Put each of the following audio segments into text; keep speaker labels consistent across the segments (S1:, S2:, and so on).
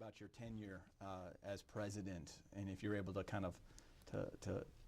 S1: about your tenure as president, and if you're able to kind of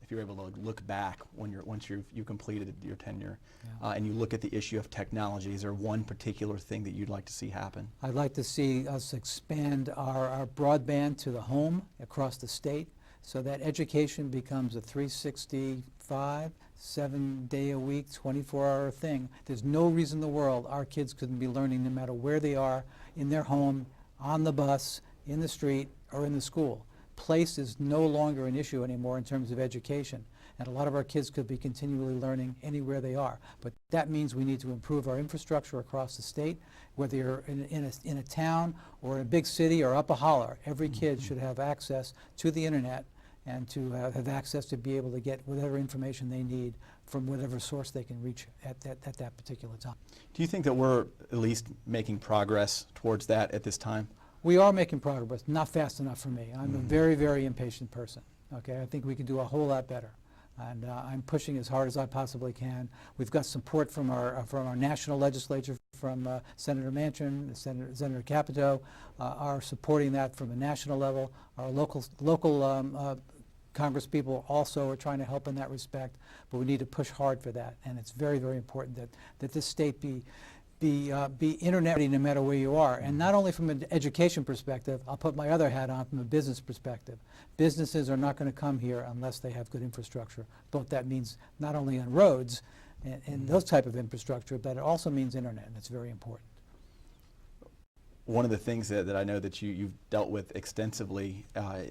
S1: if you're able to look back once you've completed your tenure, and you look at the issue of technology, is there one particular thing that you'd like to see happen?
S2: I'd like to see us expand our broadband to the home across the state so that education becomes a 365, 7-day-a-week, 24-hour thing. There's no reason in the world our kids couldn't be learning no matter where they are, in their home, on the bus, in the street, or in the school. Place is no longer an issue anymore in terms of education, and a lot of our kids could be continually learning anywhere they are. But that means we need to improve our infrastructure across the state, whether you're in a town or in a big city or up a holler. Every kid should have access to the internet and to have access to be able to get whatever information they need from whatever source they can reach at that particular time.
S1: Do you think that we're at least making progress towards that at this time?
S2: We are making progress, not fast enough for me. I'm a very, very impatient person. Okay, I think we can do a whole lot better, and I'm pushing as hard as I possibly can. We've got support from our national legislature, from Senator Manchin, Senator Capito, are supporting that from a national level. Our local Congress people also are trying to help in that respect, but we need to push hard for that, and it's very, very important that this state be internet ready no matter where you are. And not only from an education perspective, I'll put my other hat on from a business perspective. Businesses are not going to come here unless they have good infrastructure. Both that means not only on roads and those type of infrastructure, but it also means internet, and it's very important.
S1: One of the things that I know that you've dealt with extensively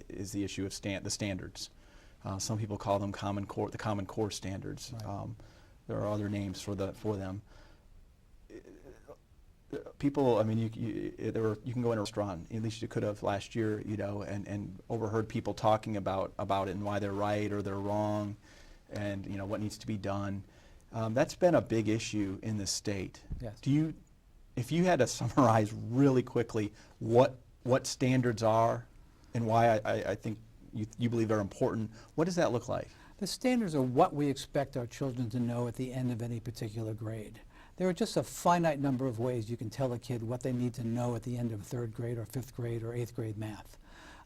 S1: is the issue of the standards. Some people call them the Common Core standards. Right. There are other names for them. People, I mean, you can go in a restaurant, at least you could have last year, you know, and overheard people talking about it and why they're right or they're wrong, and you know what needs to be done. That's been a big issue in the state.
S2: Yes.
S1: If you had to summarize really quickly what standards are and why I think you believe they're important, what does that look like?
S2: The standards are what we expect our children to know at the end of any particular grade. There are just a finite number of ways you can tell a kid what they need to know at the end of 3rd grade or 5th grade or 8th grade math.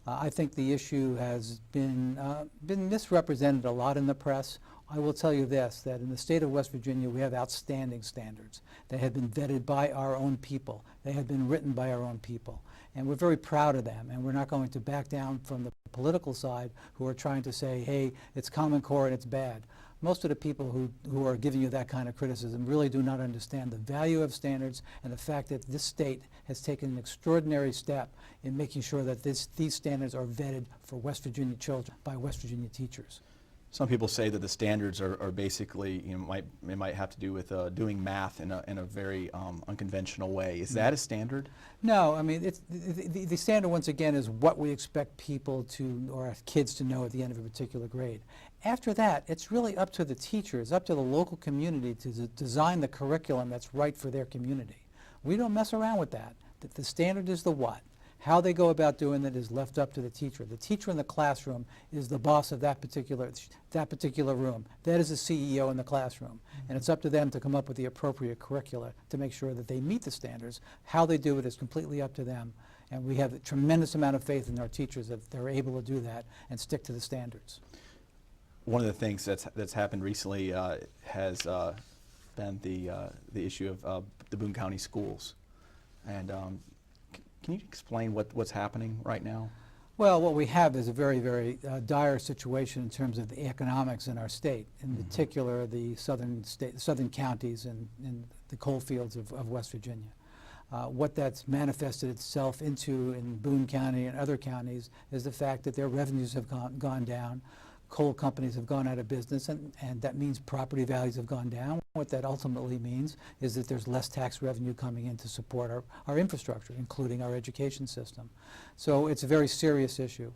S2: I think the issue has been misrepresented a lot in the press. I will tell you this, that in the state of West Virginia we have outstanding standards. They have been vetted by our own people. They have been written by our own people. And we're very proud of them, and we're not going to back down from the political side who are trying to say, hey, it's Common Core and it's bad. Most of the people who are giving you that kind of criticism really do not understand the value of standards and the fact that this state has taken an extraordinary step in making sure that these standards are vetted for West Virginia children by West Virginia teachers.
S1: Some people say that the standards are basically, you know, it might have to do with doing math in a very unconventional way. Is that a standard?
S2: No, I mean, the standard once again is what we expect people to, or our kids to know at the end of a particular grade. After that, it's really up to the teachers, up to the local community to design the curriculum that's right for their community. We don't mess around with that. The standard is the what. How they go about doing it is left up to the teacher. The teacher in the classroom is the boss of that particular room. That is the CEO in the classroom. And it's up to them to come up with the appropriate curricula to make sure that they meet the standards. How they do it is completely up to them. And we have a tremendous amount of faith in our teachers that they're able to do that and stick to the standards.
S1: One of the things that's happened recently has been the issue of the Boone County schools. And can you explain what's happening right now?
S2: Well, what we have is a very, very dire situation in terms of the economics in our state, in particular the southern counties and the coal fields of West Virginia. What that's manifested itself into in Boone County and other counties is the fact that their revenues have gone down. Coal companies have gone out of business, and that means property values have gone down. What that ultimately means is that there's less tax revenue coming in to support our infrastructure, including our education system. So it's a very serious issue.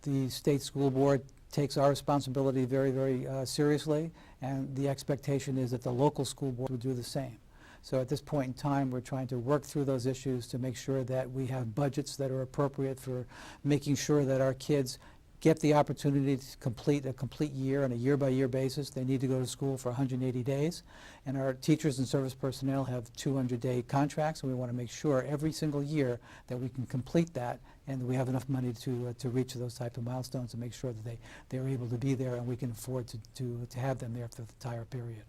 S2: The state school board takes our responsibility very, very seriously, and the expectation is that the local school board will do the same. So at this point in time, we're trying to work through those issues to make sure that we have budgets that are appropriate for making sure that our kids get the opportunity to complete a complete year on a year-by-year basis. They need to go to school for 180 days. And our teachers and service personnel have 200-day contracts, and we want to make sure every single year that we can complete that and we have enough money to reach those type of milestones and make sure that they're able to be there and we can afford to have them there for the entire period.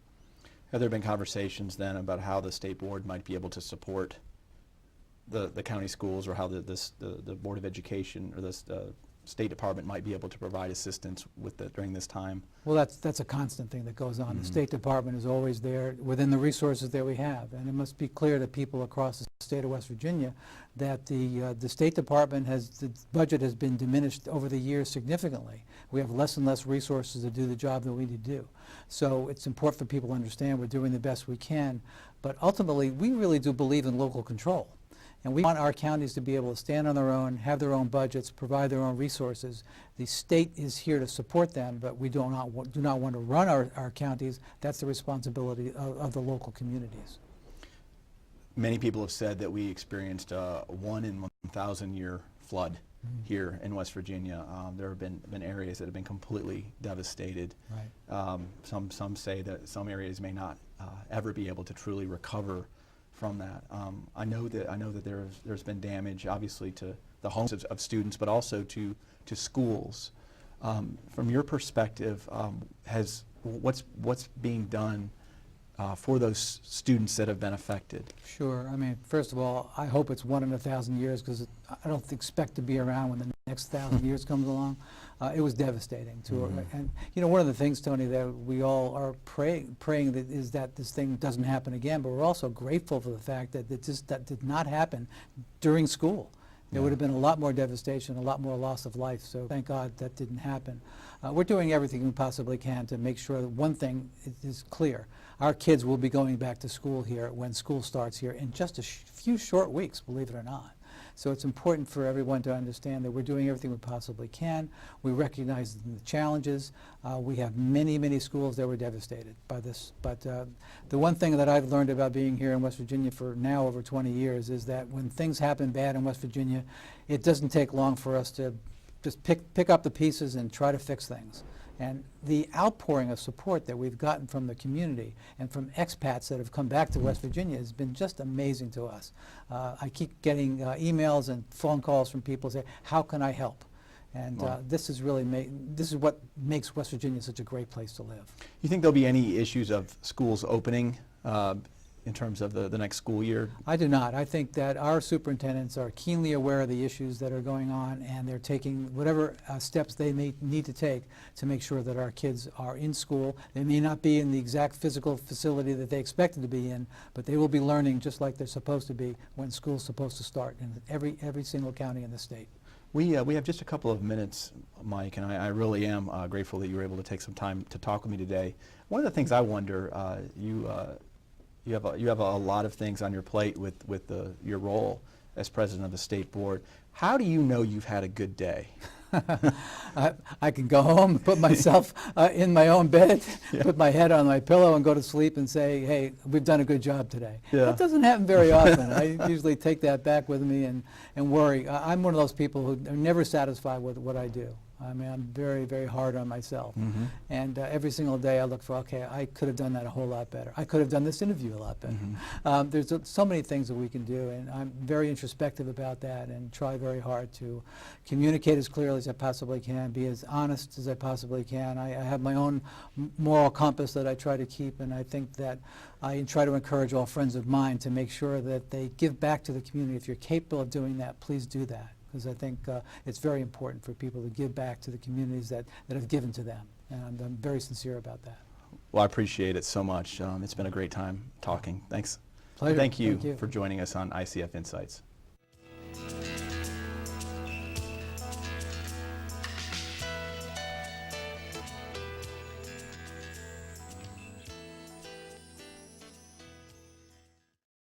S1: Have there been conversations then about how the state board might be able to support the county schools, or how the Board of Education or the State Department might be able to provide assistance with during this time?
S2: Well, that's a constant thing that goes on. The State Department is always there within the resources that we have, and it must be clear to people across the state of West Virginia that the State Department the budget has been diminished over the years significantly. We have less and less resources to do the job that we need to do. So it's important for people to understand we're doing the best we can, but ultimately we really do believe in local control. And we want our counties to be able to stand on their own, have their own budgets, provide their own resources. The state is here to support them, but we do not want to run our counties. That's the responsibility of the local communities.
S1: Many people have said that we experienced a 1 in 1,000 year flood here in West Virginia. There have been areas that have been completely devastated.
S2: Right.
S1: Some say that some areas may not ever be able to truly recover from that. I know that there's been damage, obviously, to the homes of students, but also to schools. From your perspective, what's being done for those students that have been affected?
S2: Sure. I mean, first of all, I hope it's 1 in 1,000 years, because I don't expect to be around when the next 1,000 years comes along. It was devastating to her. And you know, one of the things, Tony, that we all are praying is that this thing doesn't happen again, but we're also grateful for the fact that that did not happen during school. There would have been a lot more devastation, a lot more loss of life, so thank God that didn't happen. We're doing everything we possibly can to make sure that one thing is clear. Our kids will be going back to school here when school starts here in just a few short weeks, believe it or not. So it's important for everyone to understand that we're doing everything we possibly can. We recognize the challenges. We have many, many schools that were devastated by this. But the one thing that I've learned about being here in West Virginia for now over 20 years is that when things happen bad in West Virginia, it doesn't take long for us to just pick up the pieces and try to fix things. And the outpouring of support that we've gotten from the community and from expats that have come back to West Virginia has been just amazing to us. I keep getting emails and phone calls from people saying, how can I help? And this is what makes West Virginia such a great place to live.
S1: You think there'll be any issues of schools opening in terms of the next school year?
S2: I do not. I think that our superintendents are keenly aware of the issues that are going on, and they're taking whatever steps they may need to take to make sure that our kids are in school. They may not be in the exact physical facility that they expected to be in, but they will be learning just like they're supposed to be when school's supposed to start in every single county in the state.
S1: We have just a couple of minutes, Mike, and I really am grateful that you were able to take some time to talk with me today. One of the things I wonder, you have a lot of things on your plate with your role as president of the state board. How do you know you've had a good day?
S2: I can go home and put myself in my own bed, put my head on my pillow and go to sleep and say, hey, we've done a good job today. That doesn't happen very often. I usually take that back with me and worry. I'm one of those people who are never satisfied with what I do. I mean, I'm very, very hard on myself. And every single day I look for, okay, I could have done that a whole lot better. I could have done this interview a lot better. There's so many things that we can do, and I'm very introspective about that and try very hard to communicate as clearly as I possibly can, be as honest as I possibly can. I have my own moral compass that I try to keep, and I think that I try to encourage all friends of mine to make sure that they give back to the community. If you're capable of doing that, please do that, because I think it's very important for people to give back to the communities that have given to them, and I'm very sincere about that.
S1: Well, I appreciate it so much. It's been a great time talking. Thanks.
S2: Pleasure.
S1: Thank you for joining us on ICF Insights.